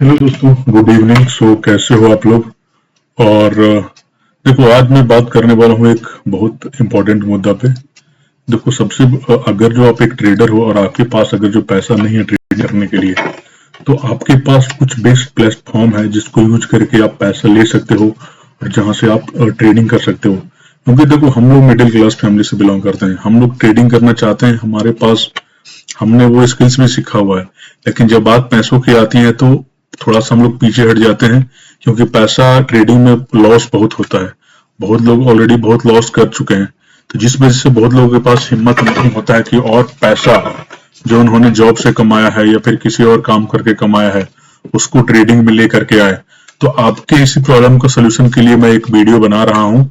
Hello दोस्तों, good evening. कैसे हो आप लोग? और देखो, आज मैं बात करने वाला हूँ एक बहुत इम्पोर्टेंट मुद्दा पे। देखो, सबसे अगर जो आप एक ट्रेडर हो और आपके पास अगर जो पैसा नहीं है ट्रेड करने के लिए, तो आपके पास कुछ बेस्ट प्लेटफॉर्म है जिसको यूज करके आप पैसा ले सकते हो और जहां से आप ट्रेडिंग कर सकते हो। क्योंकि देखो, हम लोग मिडिल क्लास फैमिली से बिलोंग करते हैं, हम लोग ट्रेडिंग करना चाहते हैं, हमारे पास हमने वो स्किल्स भी सीखा हुआ है। लेकिन जब बात पैसों की आती है तो थोड़ा सा हम लोग पीछे हट जाते हैं, क्योंकि पैसा ट्रेडिंग में लॉस बहुत होता है। बहुत लोग ऑलरेडी बहुत लॉस कर चुके हैं, तो जिस वजह से बहुत लोगों के पास हिम्मत नहीं होता है कि और पैसा जो उन्होंने जॉब से कमाया है या फिर किसी और काम करके कमाया है उसको ट्रेडिंग में लेकर के आए। तो आपके इसी प्रॉब्लम का सोल्यूशन के लिए मैं एक वीडियो बना रहा हूं,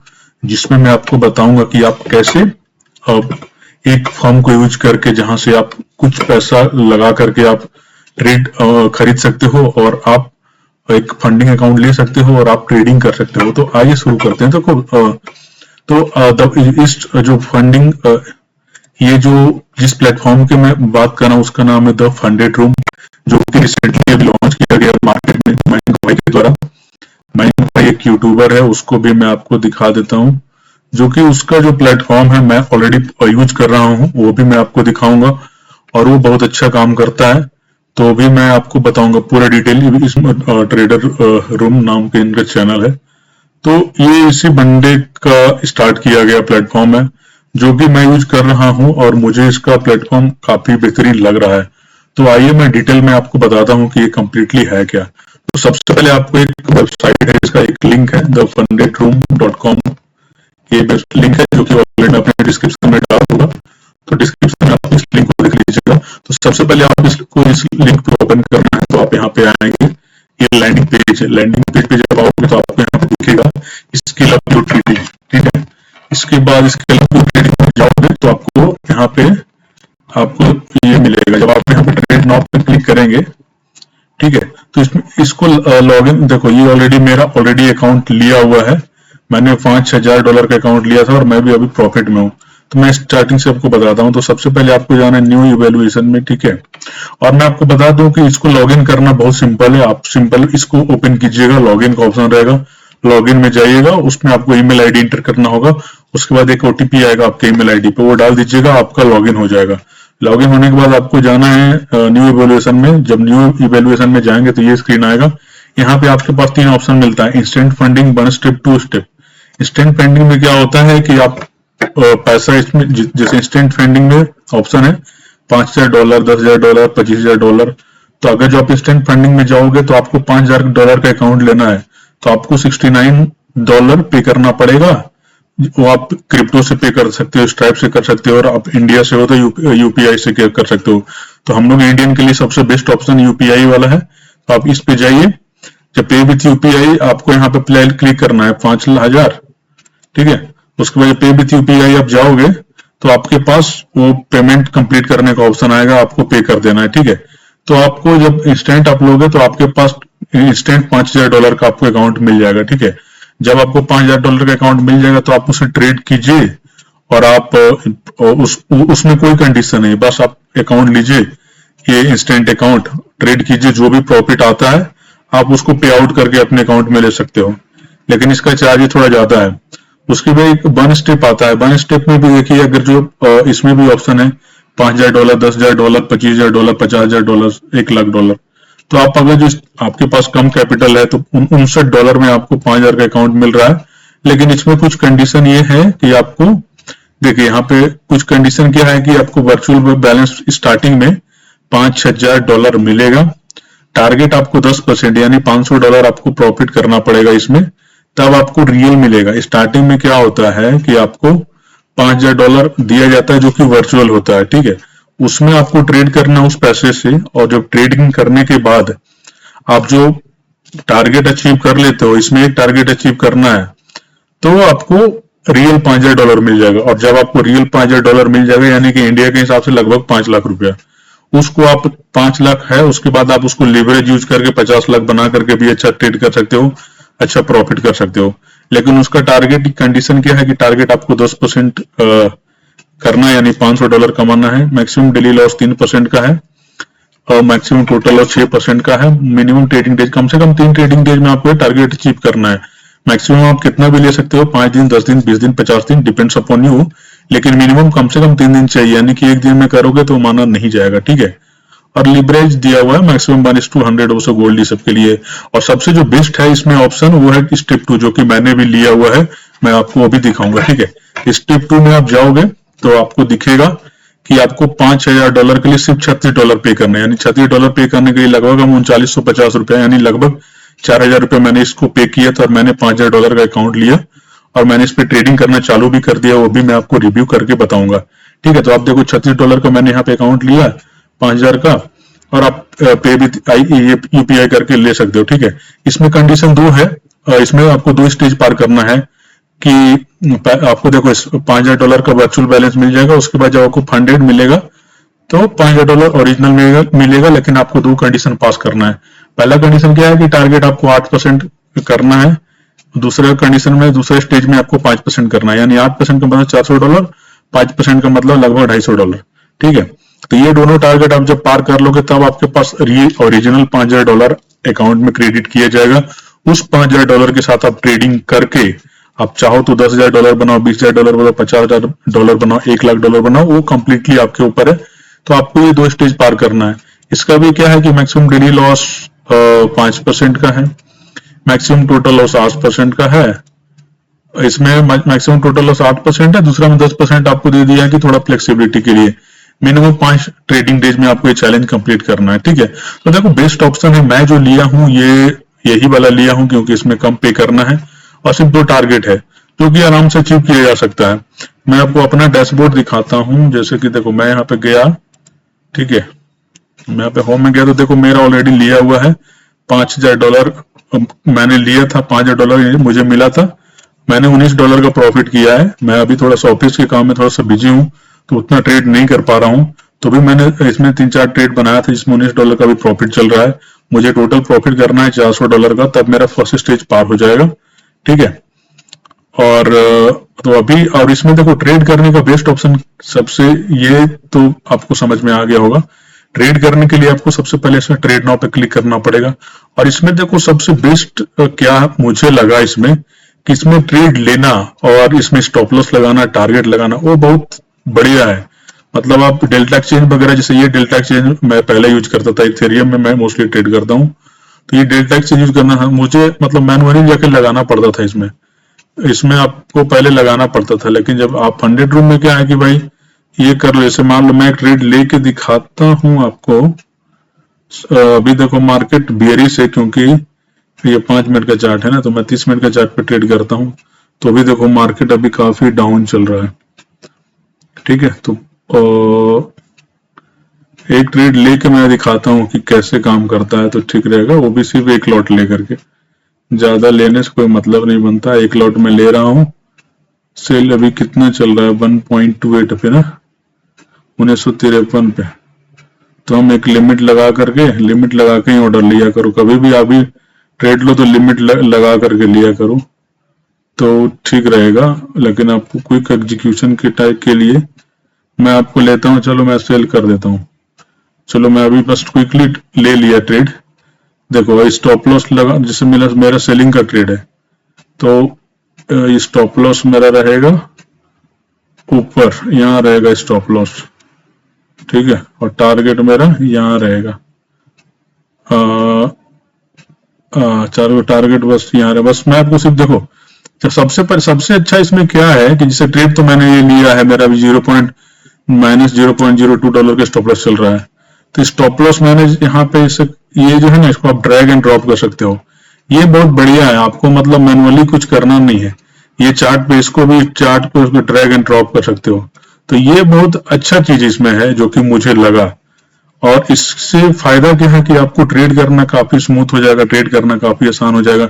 जिसमें मैं आपको बताऊंगा कि आप कैसे एक फर्म को यूज करके जहां से आप कुछ पैसा लगा करके आप ट्रेड खरीद सकते हो और आप एक फंडिंग अकाउंट ले सकते हो और आप ट्रेडिंग कर सकते हो। तो आइए शुरू करते हैं। तो इस जो फंडिंग ये जो जिस प्लेटफॉर्म की मैं बात कर रहा हूँ उसका नाम है द फंडेड रूम, जो कि रिसेंटली अभी लॉन्च किया गया मार्केट में मयंक भाई के द्वारा। मयंक भाई एक यूट्यूबर है, उसको भी मैं आपको दिखा देता हूँ, जो कि उसका जो प्लेटफॉर्म है मैं ऑलरेडी यूज कर रहा हूँ, वो भी मैं आपको दिखाऊंगा और वो बहुत अच्छा काम करता है। तो भी मैं आपको बताऊंगा पूरा डिटेल। इस ट्रेडर रूम नाम के इनका चैनल है। तो ये इसी बंदे का स्टार्ट किया गया प्लेटफॉर्म है, जो कि मैं यूज कर रहा हूं और मुझे इसका प्लेटफॉर्म काफी बेहतरीन लग रहा है। तो आइए मैं डिटेल में आपको बताता हूं कि ये कम्प्लीटली है क्या। तो सबसे पहले आपको एक वेबसाइट है, इसका एक लिंक है thefundedroom.com। ये लिंक है जो कि ऑलरेडी अपने डिस्क्रिप्शन में डाल दूंगा, तो डिस्क्रिप्शन में आप इस लिंक को देख लीजिएगा। तो सबसे पहले आप इसको इस लिंक को ओपन करना है, तो आप यहाँ पे आएंगे। ये लैंडिंग पेज है। लैंडिंग पेज पे जब आओगे तो आपको यहाँ पे दिखेगा स्किल अप योर ट्रेडिंग, ठीक है। इसके बाद स्किल अप योर ट्रेडिंग में जाओगे तो आपको यहाँ पे आपको ये मिलेगा। जब आप यहाँ पे ट्रेड नाउ पे क्लिक करेंगे, ठीक है, तो इसमें इसको लॉग इन, देखो ये ऑलरेडी मेरा ऑलरेडी अकाउंट लिया हुआ है। मैंने $5000 का अकाउंट लिया था और मैं भी अभी प्रॉफिट में हूँ। तो मैं स्टार्टिंग से आपको बताता हूँ। तो सबसे पहले आपको जाना है न्यू इवेल्युएशन में, ठीक है। और मैं आपको बता दूं कि इसको लॉगिन करना बहुत सिंपल है। आप सिंपल इसको ओपन कीजिएगा, लॉगिन का ऑप्शन रहेगा, लॉगिन में जाइएगा, उसमें आपको ईमेल आईडी एंटर करना होगा। उसके बाद एक ओटीपी आएगा आपके ईमेल आईडी पे, वो डाल दीजिएगा, आपका लॉगिन हो जाएगा। लॉगिन होने के बाद आपको जाना है न्यू इवेल्युएशन में। जब न्यू इवेल्युएशन में जाएंगे तो ये स्क्रीन आएगा। यहाँ पे आपके पास 3 ऑप्शन मिलता है, instant funding, 1 step, 2 step. Instant funding में क्या होता है कि आप पैसा इसमें जैसे इंस्टेंट फंडिंग में ऑप्शन है $5000, $10000, $25000। तो अगर जो आप इंस्टेंट फंडिंग में जाओगे तो आपको $5000 का अकाउंट लेना है, तो आपको $69 पे करना पड़ेगा। वो आप क्रिप्टो से पे कर सकते हो, स्ट्राइप से कर सकते हो, और आप इंडिया से हो तो यूपीआई से कर सकते हो। तो हम लोग इंडियन के लिए सबसे बेस्ट ऑप्शन यूपीआई वाला है, तो आप इस पे जाइए। जब पे विथ यूपीआई आपको यहाँ पे क्लिक करना है 5000, ठीक है। उसके बाद पे विथ यूपीआई आप जाओगे तो आपके पास वो पेमेंट कंप्लीट करने का ऑप्शन आएगा, आपको पे कर देना है, ठीक है। तो आपको जब इंस्टेंट आप लोगे तो आपके पास इंस्टेंट $5000 का आपको अकाउंट मिल जाएगा, ठीक है। जब आपको $5000 का अकाउंट मिल जाएगा तो आप उसे ट्रेड कीजिए, और आप उसमें कोई कंडीशन नहीं, बस आप अकाउंट लीजिए, ये इंस्टेंट अकाउंट ट्रेड कीजिए, जो भी प्रॉफिट आता है आप उसको पे आउट करके अपने अकाउंट में ले सकते हो। लेकिन इसका चार्ज थोड़ा ज्यादा है। उसके बाद एक 1 स्टेप आता है। 1 स्टेप में भी देखिए, अगर जो इसमें भी ऑप्शन है $5000, $10000, $25000, $50000, $1,00,000। तो आप अगर जो आपके पास कम कैपिटल है तो $59 में आपको 5000 का अकाउंट मिल रहा है। लेकिन इसमें कुछ कंडीशन ये है कि आपको, देखिए यहाँ पे कुछ कंडीशन क्या है कि आपको वर्चुअल बैलेंस स्टार्टिंग में $5000 मिलेगा। टारगेट आपको 10% यानी $500 आपको प्रॉफिट करना पड़ेगा इसमें, तब आपको रियल मिलेगा। स्टार्टिंग में क्या होता है कि आपको $5000 दिया जाता है जो कि वर्चुअल होता है, ठीक है। उसमें आपको ट्रेड करना उस पैसे से, और जब ट्रेडिंग करने के बाद आप जो टारगेट अचीव कर लेते हो, इसमें एक टारगेट अचीव करना है तो आपको रियल $5000 मिल जाएगा। और जब आपको रियल $5000 मिल जाएगा, यानी कि इंडिया के हिसाब से लगभग 5 लाख रुपया, उसको आप 5 लाख है, उसके बाद आप उसको लेवरेज यूज करके 50 लाख बना करके भी अच्छा ट्रेड कर सकते हो, अच्छा प्रॉफिट कर सकते हो। लेकिन उसका टारगेट कंडीशन क्या है कि टारगेट आपको 10% करना है, यानी $500 कमाना है। मैक्सिमम डेली लॉस 3% का है। और मैक्सिमम टोटल लॉस 6% का है। मिनिमम ट्रेडिंग डेज कम से कम 3 ट्रेडिंग डेज में आपको टारगेट अचीव करना है। मैक्सिमम आप कितना भी ले सकते हो, 5 दिन, 10 दिन, 20 दिन, 50 दिन, डिपेंड्स अपॉन यू, लेकिन मिनिमम कम से कम 3 दिन चाहिए, यानी कि एक दिन में करोगे तो माना नहीं जाएगा, ठीक है। और लिवरेज दिया हुआ है मैक्सिमम 1:100 उसको गोल्ड ये सबके लिए। और सबसे जो बेस्ट है इसमें ऑप्शन वो है स्टेप 2, जो कि मैंने भी लिया हुआ है, मैं आपको अभी दिखाऊंगा, ठीक है। स्टेप 2 में आप जाओगे तो आपको दिखेगा कि आपको $5000 के लिए सिर्फ $36 पे करने, यानी $36 पे करने के लिए लगभग हम 3950 रुपए, यानी लगभग 4000 रुपए मैंने इसको पे किया था। और मैंने $5000 का अकाउंट लिया और मैंने इस पे ट्रेडिंग करना चालू भी कर दिया, वो भी मैं आपको रिव्यू करके बताऊंगा, ठीक है। तो आप देखो $36 का मैंने यहाँ पे अकाउंट लिया, 5000 का, और आप पे भी यूपीआई करके ले सकते हो, ठीक है। इसमें कंडीशन 2 है, इसमें आपको 2 स्टेज पार करना है कि आपको देखो $5000 का वर्चुअल बैलेंस मिल जाएगा, उसके बाद जब आपको फंडेड मिलेगा तो $5000 ओरिजिनल मिलेगा, लेकिन आपको 2 कंडीशन पास करना है। पहला कंडीशन क्या है कि टारगेट आपको 8% करना है, दूसरे कंडीशन में, दूसरे स्टेज में आपको 5% करना है, यानी 8% का मतलब $400, 5% का मतलब लगभग $250, ठीक है। तो ये दोनों टारगेट आप जब पार कर लोगे तब आपके पास ओरिजिनल $5000 अकाउंट में क्रेडिट किया जाएगा। उस $5000 के साथ आप ट्रेडिंग करके आप चाहो तो $10,000 बनाओ, $20,000 बनाओ, $50,000 बनाओ, $1,00,000 बनाओ, वो कंप्लीटली आपके ऊपर है। तो आपको ये 2 स्टेज पार करना है। इसका भी क्या है कि मैक्सिमम डेली लॉस 5% का है, मैक्सिमम टोटल लॉस 8% का है। इसमें मैक्सिमम टोटल लॉस 8% है, दूसरा में 10% आपको दे दिया है कि थोड़ा फ्लेक्सिबिलिटी के लिए। मिनिमम 5 ट्रेडिंग डेज में आपको ये चैलेंज कंप्लीट करना है, ठीक है। तो देखो बेस्ट ऑप्शन है, मैं जो लिया हूं ये यही वाला लिया हूं, क्योंकि इसमें कम पे करना है और सिर्फ 2 टारगेट है जो कि आराम से अचीव किया जा सकता है। मैं आपको अपना डैशबोर्ड दिखाता हूं, जैसे कि देखो मैं यहाँ पे गया, ठीक है, मैं यहाँ पे होम में गया तो देखो मेरा ऑलरेडी लिया हुआ है $5000, मैंने लिया था $5000 मुझे मिला था, मैंने $19 का प्रॉफिट किया है। मैं अभी थोड़ा सा ऑफिस के काम में थोड़ा सा बिजी हूँ तो उतना ट्रेड नहीं कर पा रहा हूँ, तो भी मैंने इसमें 3-4 ट्रेड बनाया था जिसमें $19 का भी प्रॉफिट चल रहा है। मुझे टोटल प्रॉफिट करना है $400 का, तब मेरा फर्स्ट स्टेज पार हो जाएगा, ठीक है। और तो अभी, और इसमें देखो ट्रेड करने का बेस्ट ऑप्शन सबसे, ये तो आपको समझ में आ गया होगा। ट्रेड करने के लिए आपको सबसे पहले इसमें ट्रेड नाउ पे क्लिक करना पड़ेगा। और इसमें देखो सबसे बेस्ट क्या मुझे लगा इसमें, कि इसमें ट्रेड लेना और इसमें स्टॉप लॉस लगाना, टारगेट लगाना, वो बहुत बढ़िया है। मतलब आप डेल्टा एक्सचेंज वगैरह, जैसे ये डेल्टा एक्सचेंज मैं पहले यूज करता था, इथेरियम में मैं मोस्टली ट्रेड करता हूँ, तो ये डेल्टा एक्सचेंज यूज करना मुझे मतलब मैनुअली जाके लगाना पड़ता था। इसमें आपको पहले लगाना पड़ता था, लेकिन जब आप फंडेड रूम में क्या है कि भाई ये कर लो। जैसे मान लो मैं एक ट्रेड लेके दिखाता हूं आपको, अभी देखो मार्केट बेयरिश है, क्योंकि ये 5 मिनट का चार्ट है ना, तो मैं 30 मिनट का चार्ट पे ट्रेड करता हूं, तो अभी देखो मार्केट अभी काफी डाउन चल रहा है, ठीक है। तो एक ट्रेड लेके मैं दिखाता हूं कि कैसे काम करता है, तो ठीक रहेगा, वो भी सिर्फ एक लॉट लेकर के, ज्यादा लेने से कोई मतलब नहीं बनता। एक लॉट में ले रहा हूं, सेल अभी कितना चल रहा है 1.28 पे ना, 1953 पे, तो हम एक लिमिट लगा के ही ऑर्डर लिया करो। कभी भी आप भी ट्रेड लो तो लिमिट लगा करके लिया करो, तो ठीक रहेगा। लेकिन आपको क्विक एग्जीक्यूशन के टाइप के लिए मैं आपको लेता हूं, चलो मैं सेल कर देता हूं। चलो मैं अभी बस क्विकली ले लिया ट्रेड, देखो स्टॉप लॉस लगा, जिससे मेरा सेलिंग का ट्रेड है, तो स्टॉप लॉस मेरा रहेगा ऊपर, यहाँ रहेगा स्टॉप लॉस, ठीक है, और टारगेट मेरा यहाँ रहेगा, चारों टारगेट बस यहाँ रहे। बस मैं आपको सिर्फ देखो, सबसे अच्छा इसमें क्या है कि जैसे ट्रेड तो मैंने ये लिया है, मेरा भी -$0.02 का स्टॉप लॉस चल रहा है, तो स्टॉप लॉस मैंने यहाँ पे ये जो है ना, इसको आप ड्रैग एंड ड्रॉप कर सकते हो। ये बहुत बढ़िया है, आपको मतलब मैनुअली कुछ करना नहीं है, ये चार्ट पे इसको ड्रैग एंड ड्रॉप कर सकते हो। तो ये बहुत अच्छा चीज इसमें है जो कि मुझे लगा, और इससे फायदा क्या है कि आपको ट्रेड करना काफी स्मूथ हो जाएगा, ट्रेड करना काफी आसान हो जाएगा,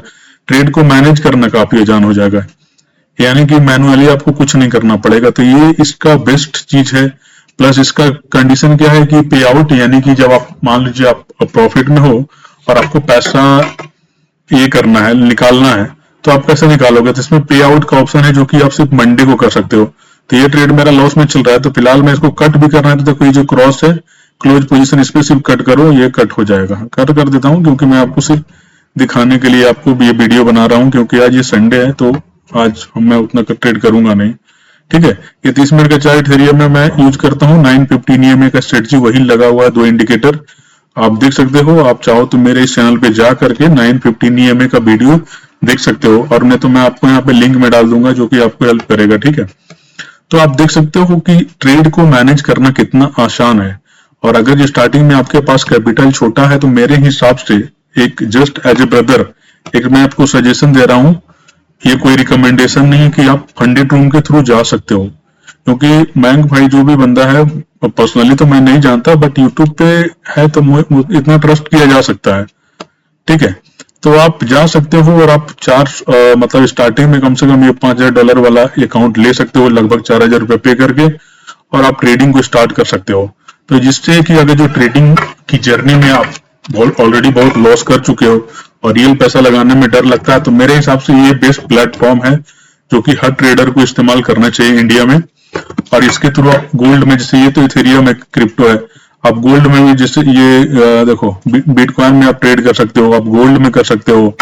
ट्रेड को मैनेज करना काफी आसान हो जाएगा, यानी कि मैनुअली आपको कुछ नहीं करना पड़ेगा। तो ये इसका बेस्ट चीज है। प्लस इसका कंडीशन क्या है कि पे आउट, यानी कि जब आप मान लीजिए आप प्रॉफिट में हो और आपको पैसा ये करना है, निकालना है, तो आप कैसे निकालोगे, तो इसमें पे आउट का ऑप्शन है जो कि आप सिर्फ मंडे को कर सकते हो। तो ये ट्रेड मेरा लॉस में चल रहा है, तो फिलहाल मैं इसको कट भी करना है, तो देखो ये जो क्रॉस है क्लोज पोजीशन इस पे सिर्फ कट करो, ये कट हो जाएगा। कट कर देता हूँ क्योंकि मैं आपको सिर्फ दिखाने के लिए आपको ये वीडियो बना रहा हूँ, क्योंकि आज ये संडे है तो आज मैं उतना ट्रेड करूंगा नहीं। ठीक है, ये 30 मिनट का चार्ट इथेरियम में मैं यूज करता हूँ 915 EMA का स्ट्रेटजी, वही लगा हुआ है 2 इंडिकेटर आप देख सकते हो। आप चाहो तो मेरे इस चैनल पे जा करके 915 EMA का वीडियो देख सकते हो, और नहीं तो मैं आपको यहाँ पे लिंक में डाल दूंगा जो कि आपको हेल्प करेगा। ठीक है, तो आप देख सकते हो कि ट्रेड को मैनेज करना कितना आसान है। और अगर ये स्टार्टिंग में आपके पास कैपिटल छोटा है तो मेरे हिसाब से एक जस्ट एज ए ब्रदर एक मैं आपको सजेशन दे रहा हूं, ये कोई रिकमेंडेशन नहीं है कि आप फंडेड रूम के थ्रू जा सकते हो, क्योंकि मयंक भाई जो भी बंदा है पर्सनली तो मैं नहीं जानता, बट यूट्यूब पे है तो इतना ट्रस्ट किया जा सकता है। ठीक है, तो आप जा सकते हो और आप मतलब स्टार्टिंग में कम से कम ये $5000 वाला अकाउंट ले सकते हो, लगभग 4000 रुपए पे करके, और आप ट्रेडिंग को स्टार्ट कर सकते हो। तो जिससे कि अगर जो ट्रेडिंग की जर्नी में आप ऑलरेडी बहुत लॉस कर चुके हो और रियल पैसा लगाने में डर लगता है, तो मेरे हिसाब से ये बेस्ट प्लेटफॉर्म है जो कि हर ट्रेडर को इस्तेमाल करना चाहिए इंडिया में। और इसके थ्रू आप गोल्ड में, जैसे ये तो इथेरियम एक क्रिप्टो है, आप गोल्ड में भी जैसे ये देखो बिटकॉइन में आप ट्रेड कर सकते हो, आप गोल्ड में कर सकते हो।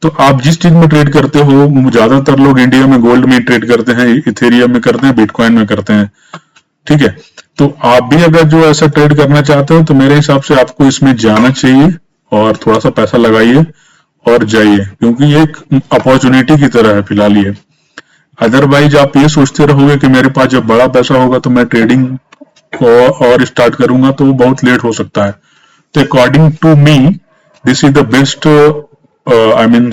तो आप जिस चीज में ट्रेड करते हो, ज्यादातर लोग इंडिया में गोल्ड में ट्रेड करते हैं, इथेरियम में करते हैं, बिटकॉइन में करते हैं। ठीक है, तो आप भी अगर जो ऐसा ट्रेड करना चाहते हो तो मेरे हिसाब से आपको इसमें जाना चाहिए और थोड़ा सा पैसा लगाइए और जाइए, क्योंकि ये एक अपॉर्चुनिटी की तरह है फिलहाल ये। अदरवाइज आप ये सोचते रहोगे कि मेरे पास जब बड़ा पैसा होगा तो मैं ट्रेडिंग को और स्टार्ट करूंगा, तो वो बहुत लेट हो सकता है। तो according to me this is the best I mean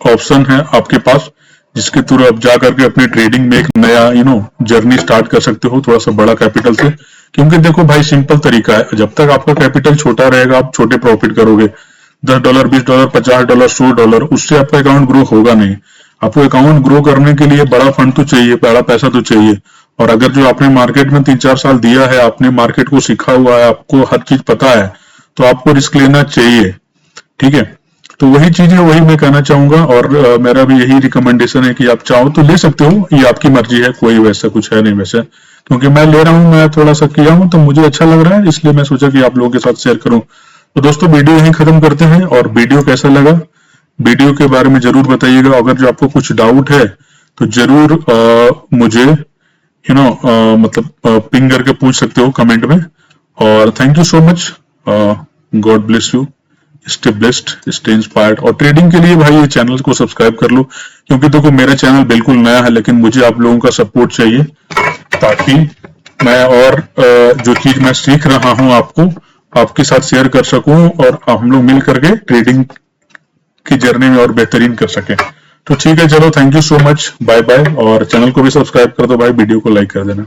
option है आपके पास, जिसके थ्रू आप जा करके अपने ट्रेडिंग में एक नया जर्नी स्टार्ट कर सकते हो थोड़ा सा बड़ा कैपिटल से। क्योंकि देखो भाई सिंपल तरीका है, जब तक आपका कैपिटल छोटा रहेगा आप छोटे प्रॉफिट करोगे, $10, $20, $50, $100, उससे आपका अकाउंट ग्रो होगा नहीं। आपको अकाउंट ग्रो करने के लिए बड़ा फंड तो चाहिए, बड़ा पैसा तो चाहिए। और अगर जो आपने मार्केट में 3-4 साल दिया है, आपने मार्केट को सीखा हुआ है, आपको हर चीज पता है, तो आपको रिस्क लेना चाहिए। ठीक है, तो वही चीज है, वही मैं कहना चाहूंगा। और मेरा भी यही रिकमेंडेशन है कि आप चाहो तो ले सकते हो, ये आपकी मर्जी है, कोई वैसा कुछ है नहीं वैसे। क्योंकि मैं ले रहा हूँ, मैं थोड़ा सा किया हूँ तो मुझे अच्छा लग रहा है, इसलिए मैं सोचा कि आप लोगों के साथ शेयर करूं। तो दोस्तों वीडियो यहीं खत्म करते हैं, और वीडियो कैसा लगा वीडियो के बारे में जरूर बताइएगा। अगर जो आपको कुछ डाउट है तो जरूर मुझे मतलब पिंग करके पूछ सकते हो कमेंट में। और thank you so much, God bless you, stay blessed, stay inspired. और ट्रेडिंग के लिए भाई ये चैनल को सब्सक्राइब कर लो, क्योंकि देखो मेरा चैनल बिल्कुल नया है, लेकिन मुझे आप लोगों का सपोर्ट चाहिए ताकि मैं और जो चीज मैं सीख रहा हूं आपके साथ शेयर कर सकूं, और हम लोग मिल करके ट्रेडिंग की जर्नी में और बेहतरीन कर सके। तो ठीक है, चलो thank you so much, bye bye. और चैनल को भी सब्सक्राइब कर दो भाई, वीडियो को लाइक कर देना।